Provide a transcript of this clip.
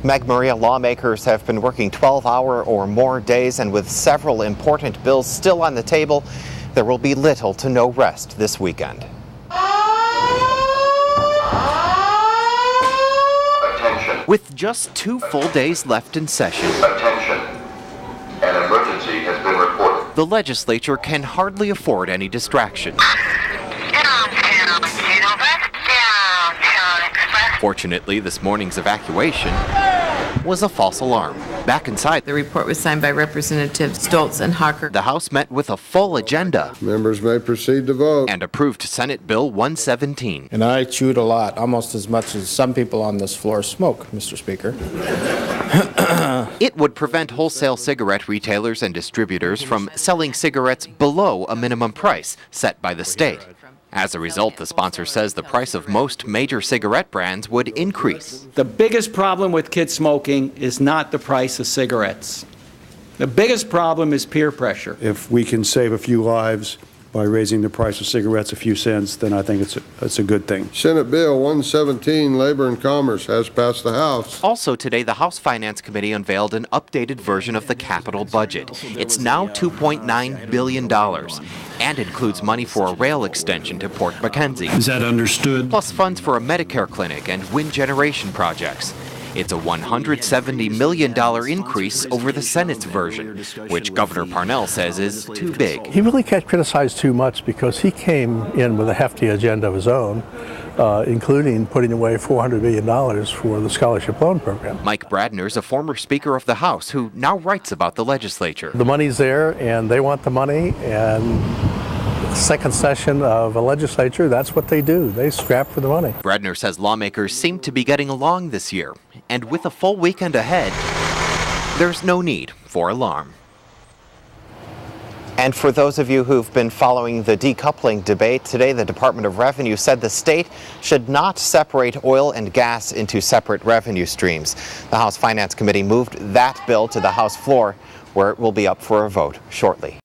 Meg Maria, lawmakers have been working 12-hour or more days, and with several important bills still on the table, there will be little to no rest this weekend. Attention. With just 2 full days left in session, Attention. An emergency has been reported. the legislature can hardly afford any distraction. Fortunately, this morning's evacuation was a false alarm. Back inside, The report was signed by Representatives Stoltz and Hocker. the House met with a full agenda Members may proceed to vote. and approved Senate Bill 117. And I chewed a lot, almost as much as some people on this floor smoke, Mr. Speaker. It would prevent wholesale cigarette retailers and distributors from selling cigarettes below a minimum price set by the state. As a result, the sponsor says the price of most major cigarette brands would increase. The biggest problem with kids smoking is not the price of cigarettes. The biggest problem is peer pressure. If we can save a few lives by raising the price of cigarettes a few cents, then I think it's a good thing. Senate Bill 117, Labor and Commerce, has passed the House. Also today, the House Finance Committee unveiled an updated version of the capital budget. It's now $2.9 billion and includes money for a rail extension to Port Mackenzie. Is that understood? Plus funds for a Medicare clinic and wind generation projects. It's a $170 million increase over the Senate's version, which Governor Parnell says is too big. He really can't criticize too much because he came in with a hefty agenda of his own, including putting away $400 million for the scholarship loan program. Mike Bradner's a former Speaker of the House who now writes about the legislature. The money's there and they want the money, and second session of a legislature, that's what they do. They scrap for the money. Bradner says lawmakers seem to be getting along this year, and with a full weekend ahead, there's no need for alarm. And for those of you who've been following the decoupling debate, today the Department of Revenue said the state should not separate oil and gas into separate revenue streams. The House Finance Committee moved that bill to the House floor, where it will be up for a vote shortly.